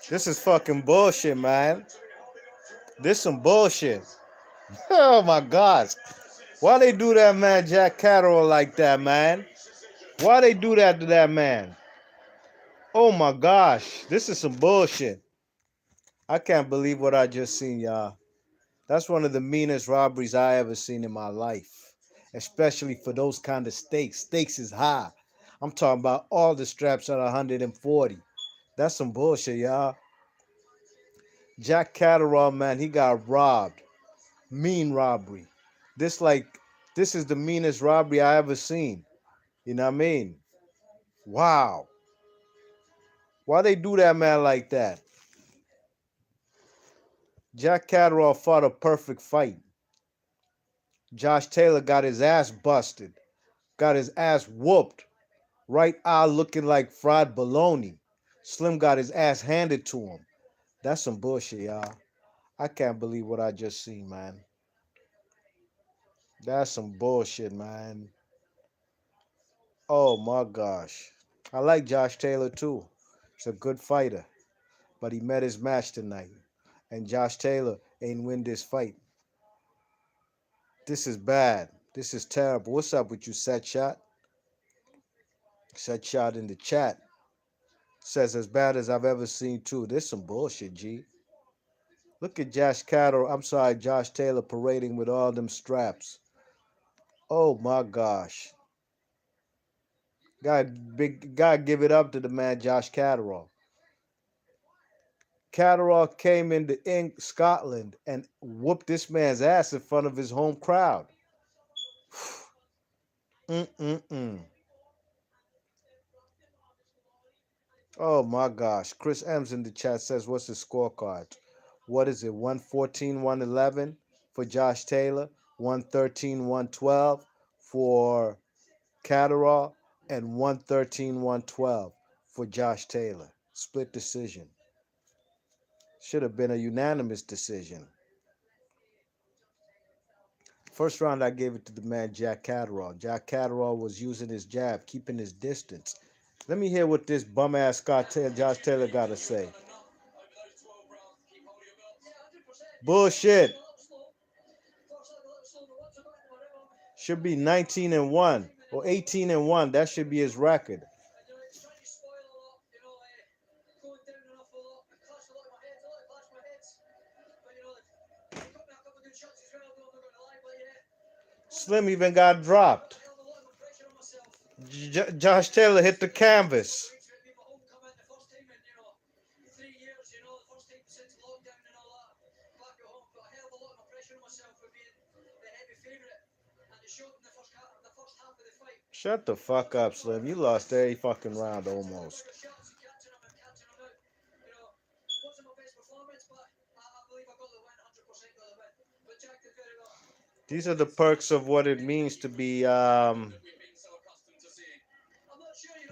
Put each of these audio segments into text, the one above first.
This is fucking bullshit, man. This some bullshit. Oh my gosh. Why they do that man Jack Catterall like that, man? Why they do that to that man? Oh my gosh. This is some bullshit. I can't believe what I just seen, y'all. That's one of the meanest robberies I ever seen in my life. Especially for those kind of stakes. Stakes is high. I'm talking about all the straps at 140. That's some bullshit, y'all. Jack Catterall, man, he got robbed. Mean robbery. This like this is the meanest robbery I ever seen. You know what I mean? Wow. Why they do that man like that? Jack Catterall fought a perfect fight. Josh Taylor got his ass busted. Got his ass whooped. Right eye looking like fried bologna. Slim got his ass handed to him. That's some bullshit, y'all. I can't believe what I just seen, man. That's some bullshit, man. Oh my gosh. I like Josh Taylor too. He's a good fighter. But he met his match tonight. And Josh Taylor ain't win this fight. This is bad. This is terrible. What's up with you, Set Shot? Set Shot in the chat. Says as bad as I've ever seen too. This some bullshit, G. Look at Josh Taylor parading with all them straps. Oh my gosh. God give it up to the man Josh Catterall. Catterall came into Scotland and whooped this man's ass in front of his home crowd. Mm-mm-mm. Oh my gosh. Chris M's in the chat says, what's the scorecard? What is it? 114, 111 for Josh Taylor, 113, 112 for Catterall, and 113, 112 for Josh Taylor. Split decision. Should have been a unanimous decision. First round, I gave it to the man Jack Catterall. Jack Catterall was using his jab, keeping his distance. Let me hear what this bum ass Josh Taylor got to say. Bullshit. Should be 19-1 or 18-1. That should be his record. Slim even got dropped. Josh Taylor hit the canvas. Shut the fuck up, Slim. You lost every fucking round almost. These are the perks of what it means to be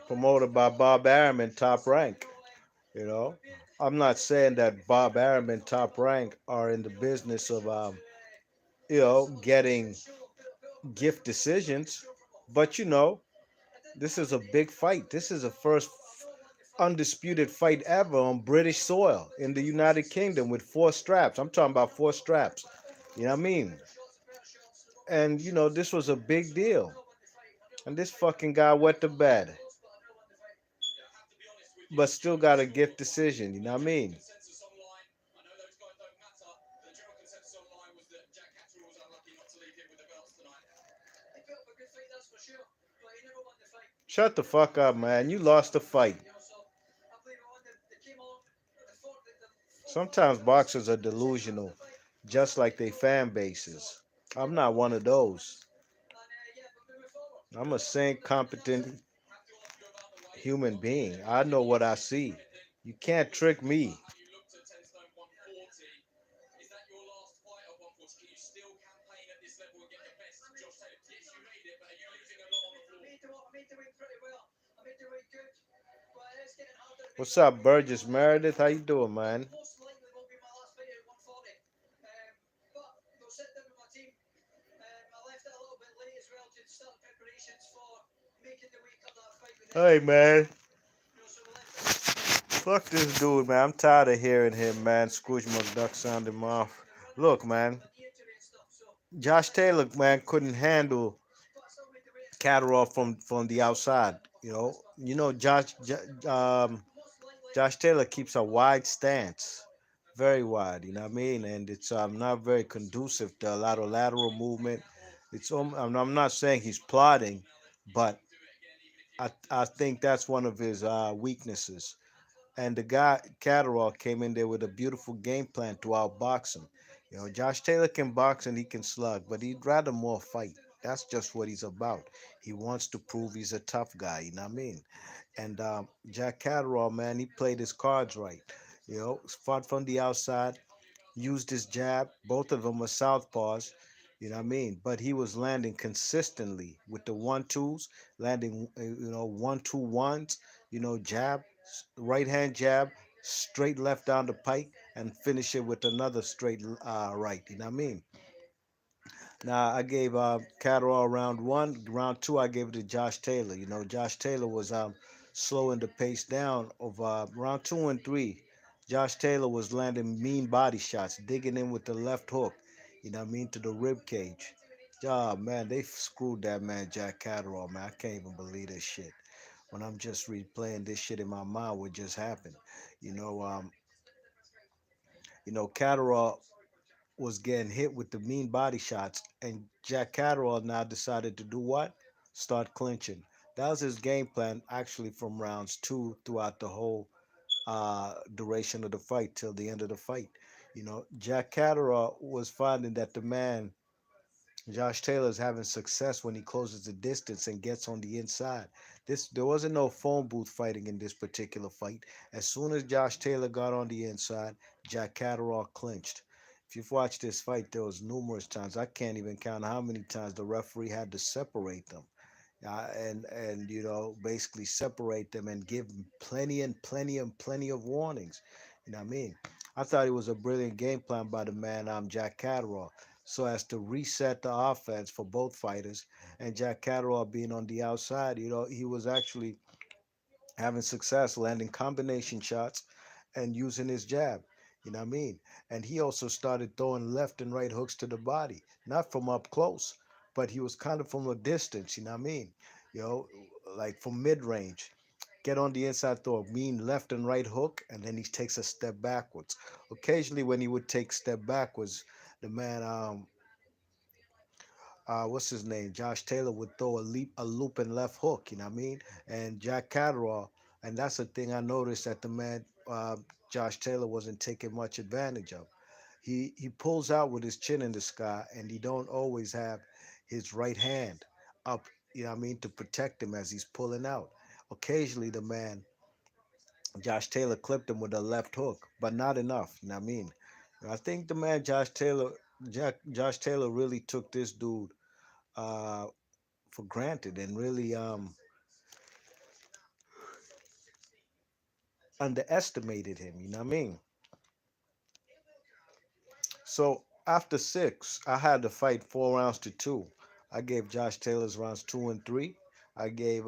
promoted by Bob Arum in Top Rank. You know, I'm not saying that Bob Arum and Top Rank are in the business of, getting gift decisions, but this is a big fight. This is the first undisputed fight ever on British soil in the United Kingdom with 4 straps. I'm talking about 4 straps. You know what I mean? And this was a big deal. And this fucking guy wet the bed, but still got a gift decision. You know what I mean? Shut the fuck up, man. You lost the fight. Sometimes boxers are delusional, just like their fan bases. I'm not one of those. I'm a sane, competent human being. I know what I see. You can't trick me. What's up, Burgess Meredith? How you doing, man? Hey man, fuck this dude, man. I'm tired of hearing him, man. Scrooge McDuck sounding mouth. Look, man, Josh Taylor, man, couldn't handle Catterall from the outside. Josh Taylor keeps a wide stance, very wide. You know what I mean? And it's not very conducive to a lot of lateral movement. I'm not saying he's plotting, but I think that's one of his weaknesses. And the guy Catterall came in there with a beautiful game plan to outbox him. Josh Taylor can box and he can slug, but he'd rather more fight. That's just what he's about. He wants to prove he's a tough guy. You know what I mean? And Jack Catterall, man, he played his cards right. Fought from the outside, used his jab. Both of them were southpaws. You know what I mean? But he was landing consistently with the 1-2s, landing 1-2-1s. Jab, right hand jab, straight left down the pike, and finish it with another straight right. You know what I mean? Now I gave Catterall round one. Round two, I gave it to Josh Taylor. Josh Taylor was slowing the pace down of round two and three. Josh Taylor was landing mean body shots, digging in with the left hook. You know what I mean, to the rib cage. Oh man, they screwed that man Jack Catterall, man. I can't even believe this shit. When I'm just replaying this shit in my mind, what just happened. You know, um, Catterall was getting hit with the mean body shots, and Jack Catterall now decided to do what? Start clinching. That was his game plan, actually, from rounds two throughout the whole duration of the fight till the end of the fight. Jack Catterall was finding that the man Josh Taylor is having success when he closes the distance and gets on the inside. There wasn't no phone booth fighting in this particular fight. As soon as Josh Taylor got on the inside, Jack Catterall clinched. If you've watched this fight, there was numerous times. I can't even count how many times the referee had to separate them, and basically separate them and give them plenty and plenty and plenty of warnings. You know what I mean? I thought it was a brilliant game plan by the man, Jack Catterall, so as to reset the offense for both fighters. And Jack Catterall being on the outside, he was actually having success landing combination shots and using his jab. You know what I mean? And he also started throwing left and right hooks to the body, not from up close, but he was kind of from a distance. You know what I mean? You know, like from mid range. Get on the inside, throw a mean left and right hook, and then he takes a step backwards. Occasionally, when he would take step backwards, the man what's his name? Josh Taylor would throw a looping left hook, you know what I mean? And Jack Catterall, and that's the thing I noticed that the man Josh Taylor wasn't taking much advantage of. He pulls out with his chin in the sky, and he don't always have his right hand up, you know what I mean, to protect him as he's pulling out. Occasionally, the man Josh Taylor clipped him with a left hook, but not enough, you know what I mean? I think the man Josh Taylor really took this dude uh, for granted and really underestimated him. You know what I mean? So after six, I had to fight 4 rounds to two. I gave Josh Taylor's rounds two and three. I gave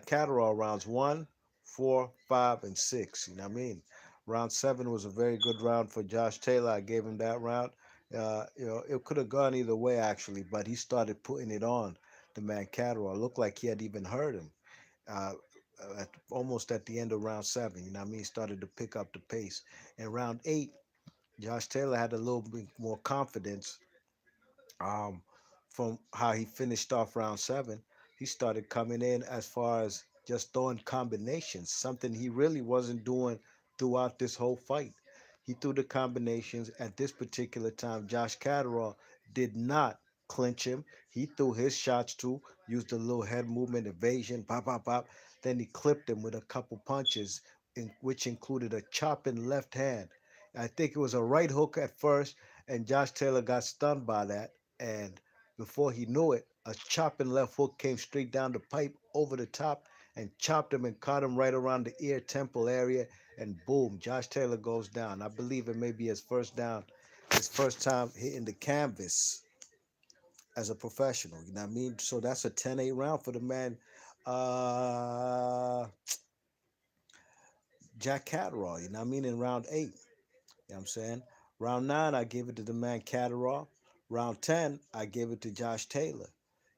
Catterall rounds one, four, five, and six. You know what I mean? Round seven was a very good round for Josh Taylor. I gave him that round. It could have gone either way actually, but he started putting it on the man Catterall. It looked like he had even hurt him. uh, Almost at the end of round seven. You know what I mean? He started to pick up the pace. In round eight, Josh Taylor had a little bit more confidence um, from how he finished off round seven. He started coming in as far as just throwing combinations, something he really wasn't doing throughout this whole fight. He threw the combinations at this particular time. Josh Catterall did not clinch him. He threw his shots too, used a little head movement, evasion, pop, pop, pop. Then he clipped him with a couple punches, which included a chopping left hand. I think it was a right hook at first, and Josh Taylor got stunned by that. And before he knew it, a chopping left hook came straight down the pipe over the top and chopped him and caught him right around the ear temple area. And boom, Josh Taylor goes down. I believe it may be his first time hitting the canvas. as a professional. You know what I mean? So that's a 10-8 round for the man, uh, Jack Catterall. You know what I mean? In round 8. You know what I'm saying? Round 9, I gave it to the man Catterall. Round 10, I gave it to Josh Taylor.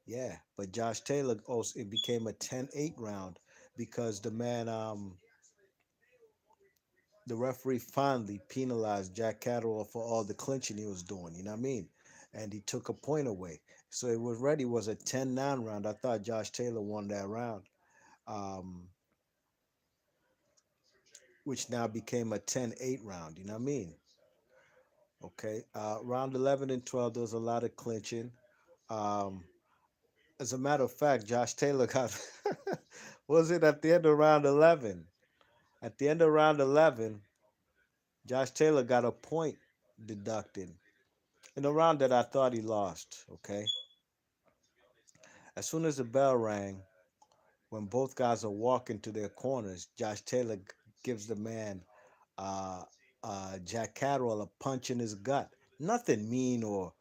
Yeah, but Josh Taylor also it became a 10-8 round because the referee finally penalized Jack Catterall for all the clinching he was doing. You know what I mean? And he took a point away. So it was already was a 10-9 round. I thought Josh Taylor won that round, um, which now became a 10-8 round. You know what I mean? Okay. Round 11 and 12, there was a lot of clinching. Um, as a matter of fact, Josh Taylor got, was it at the end of round 11? At the end of round 11, Josh Taylor got a point deducted in a round that I thought he lost. Okay. As soon as the bell rang, when both guys are walking to their corners, Josh Taylor gives the man, uh, Jack Catterall, a punch in his gut. Nothing mean or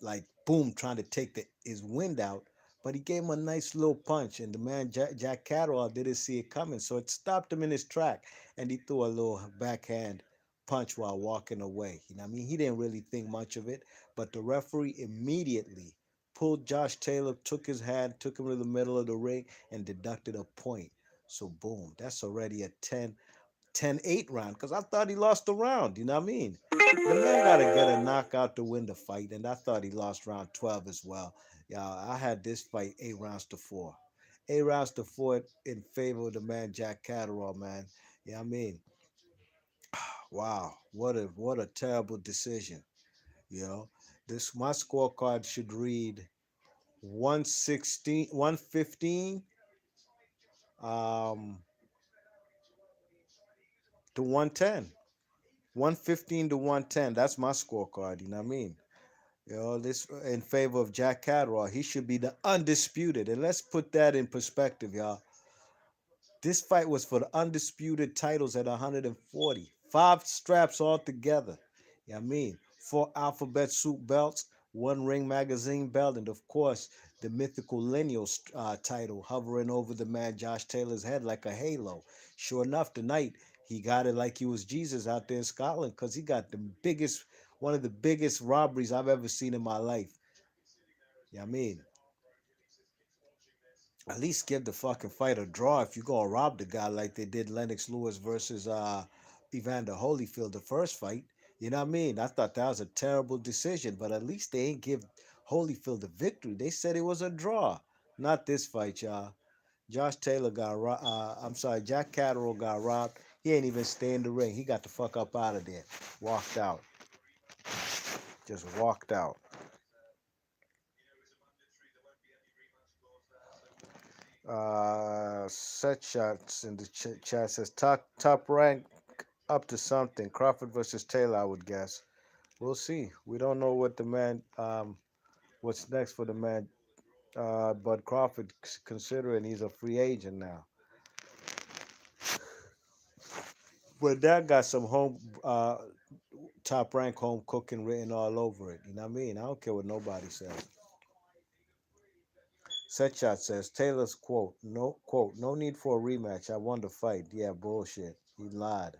like boom, trying to take his wind out. But he gave him a nice little punch, and the man Jack Catterall didn't see it coming, so it stopped him in his track, and he threw a little backhand punch while walking away. You know, what I mean, he didn't really think much of it, but the referee immediately pulled Josh Taylor, took his hand, took him to the middle of the ring, and deducted a point. So boom, that's already a 10-8 round because I thought he lost the round. You know what I mean? The man got to get a knockout to win the fight, and I thought he lost round 12 as well. Yeah, I had this fight 8 rounds to 4. 8 rounds to 4 in favor of the man Jack Catterall, man. Yeah, I mean, wow, what a terrible decision. You know, this my scorecard should read 116, 115, um, to 110. 115 to 110. That's my scorecard. You know what I mean? You know, this in favor of Jack Catterall. He should be the undisputed. And let's put that in perspective, y'all. This fight was for the undisputed titles at 140. 5 straps altogether. You know what I mean? 4 alphabet soup belts, 1 ring magazine belt, and of course, the mythical lineal title hovering over the man Josh Taylor's head like a halo. Sure enough, tonight, he got it like he was Jesus out there in Scotland because he got one of the biggest robberies I've ever seen in my life. You know what I mean? At least give the fucking fight a draw if you gonna rob the guy like they did Lennox Lewis versus Evander Holyfield the first fight. You know what I mean? I thought that was a terrible decision, but at least they ain't give Holyfield the victory. They said it was a draw. Not this fight, y'all. Josh Taylor got I'm sorry, Jack Catterall got robbed. He ain't even stay in the ring. He got the fuck up out of there. Walked out. Just walked out. Set shots in the chat says top rank up to something. Crawford versus Taylor, I would guess. We'll see. We don't know what the man, what's next for the man, Bud Crawford, considering he's a free agent now. But that got some top rank home cooking written all over it. You know what I mean? I don't care what nobody says. Setshot says Taylor's quote, no need for a rematch. I won the fight. Yeah, bullshit. He lied.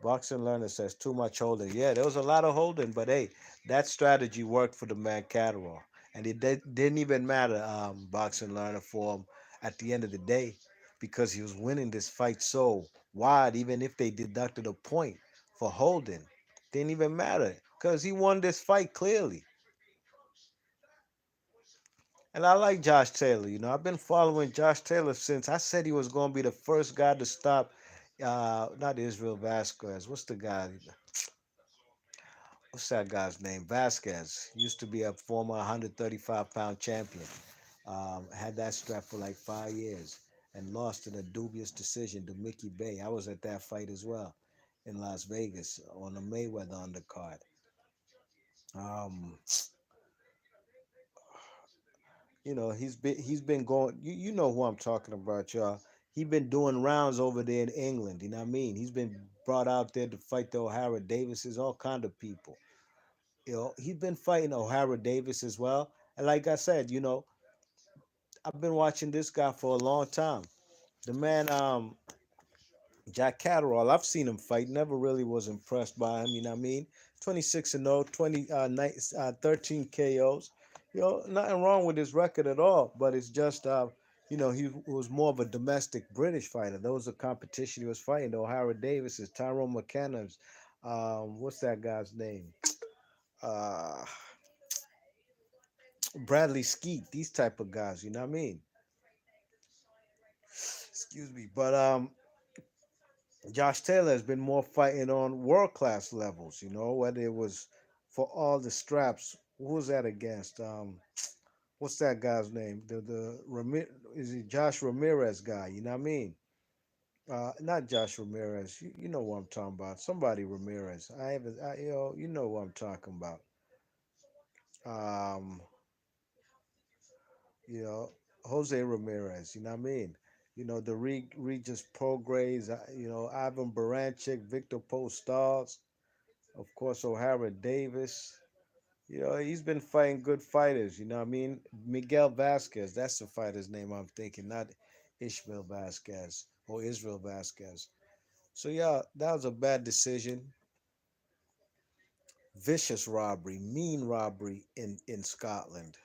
Boxing Learner says too much holding. Yeah, there was a lot of holding, but hey, that strategy worked for the man Catterall, and didn't even matter. Boxing Learner for him at the end of the day, because he was winning this fight so wide. Even if they deducted a point for holding, didn't even matter because he won this fight clearly. And I like Josh Taylor. You know, I've been following Josh Taylor since I said he was going to be the first guy to stop. Not Israel Vasquez. What's the guy? What's that guy's name? Vasquez used to be a former 135-pound champion. Had that strap for like 5 years and lost in a dubious decision to Mickey Bay. I was at that fight as well in Las Vegas on the Mayweather undercard. Um, he's been going. You know who I'm talking about, y'all. He been doing rounds over there in England. You know what I mean? He's been brought out there to fight the O'Hara Davises, all kind of people. You know, he's been fighting O'Hara Davis as well. And like I said, I've been watching this guy for a long time. The man, Jack Catterall, I've seen him fight. Never really was impressed by him. You know what I mean? 26 and 0, 13 KOs. Nothing wrong with his record at all. But it's just, he was more of a domestic British fighter. Those are competition he was fighting. The O'Hara Davises, Tyrone McKenna's, what's that guy's name? Uh, Bradley Skeet. These type of guys. You know what I mean? Excuse me. But Josh Taylor has been more fighting on world class levels, whether it was for all the straps. Who was that against? What's that guy's name? Is it Josh Ramirez guy? You know what I mean? Not Josh Ramirez. You know what I'm talking about. Somebody Ramirez. I haven't. You know what I'm talking about. Um, you know, Jose Ramirez. You know what I mean? The Regis Prograis. Ivan Baranchik, Victor Postals. Of course, O'Hara Davis. He's been fighting good fighters. You know what I mean? Miguel Vasquez, that's the fighter's name I'm thinking, not Ishmael Vasquez or Israel Vasquez. So, yeah, that was a bad decision. Vicious robbery, mean robbery in Scotland.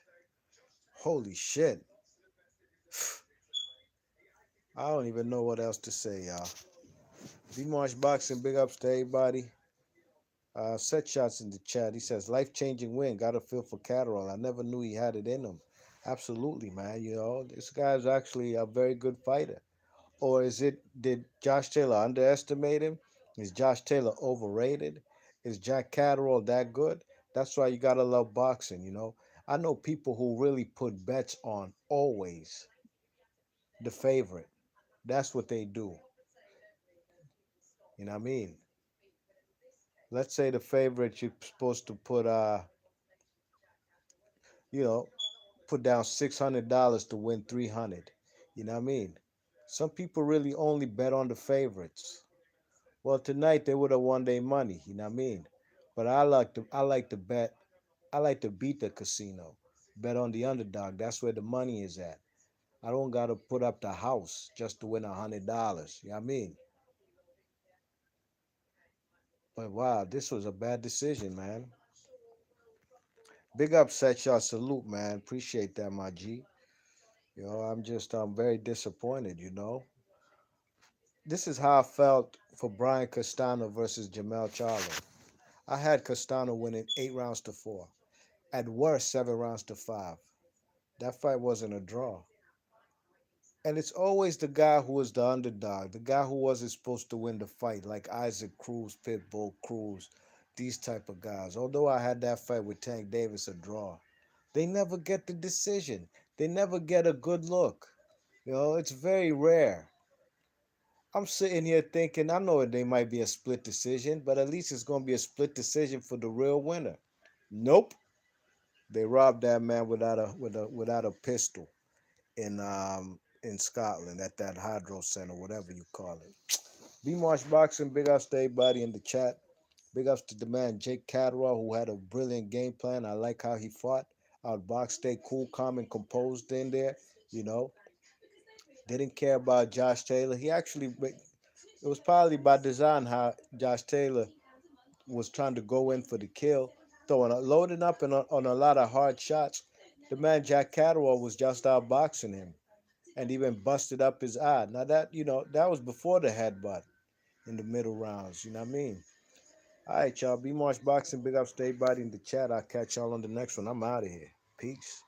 Holy shit. I don't even know what else to say, y'all. B-Marsh Boxing, big ups to everybody. Set shots in the chat. He says, life changing win. Got a feel for Catterall. I never knew he had it in him. Absolutely, man. This guy's actually a very good fighter. Or did Josh Taylor underestimate him? Is Josh Taylor overrated? Is Jack Catterall that good? That's why you gotta love boxing. I know people who really put bets on always the favorite. That's what they do. You know what I mean? Let's say the favorite you're supposed to you know, put down $600 to win 300. You know what I mean? Some people really only bet on the favorites. Well, tonight they would have won their money. You know what I mean? But I like to bet. I like to beat the casino. Bet on the underdog. That's where the money is at. I don't gotta put up the house just to win $100. You know what I mean? But wow, this was a bad decision, man. Big upset y'all. Salute, man. Appreciate that, my G. I'm very disappointed. This is how I felt for Brian Castano versus Jamel Charlo. I had Castano winning 8 rounds to 4. At worst, 7 rounds to 5. That fight wasn't a draw. And it's always the guy who was the underdog, the guy who wasn't supposed to win the fight, like Isaac Cruz, Pitbull Cruz, these type of guys. Although I had that fight with Tank Davis a draw, they never get the decision. They never get a good look. It's very rare. I'm sitting here thinking, I know they might be a split decision, but at least it's going to be a split decision for the real winner. Nope, they robbed that man without a pistol in Scotland at that Hydro Center, whatever you call it. B Marsh Boxing, big ups to everybody in the chat. Big ups to the man Jake Catterall, who had a brilliant game plan. I like how he fought. Outboxed, stay cool, calm, and composed in there. You know, didn't care about Josh Taylor. It was probably by design how Josh Taylor was trying to go in for the kill, loading up on a lot of hard shots. The man Jack Catterall was just outboxing him and even busted up his eye. Now that was before the headbutt in the middle rounds. You know what I mean? All right, y'all. B Marsh Boxing, big ups to everybody in the chat. I'll catch y'all on the next one. I'm out of here. Peace.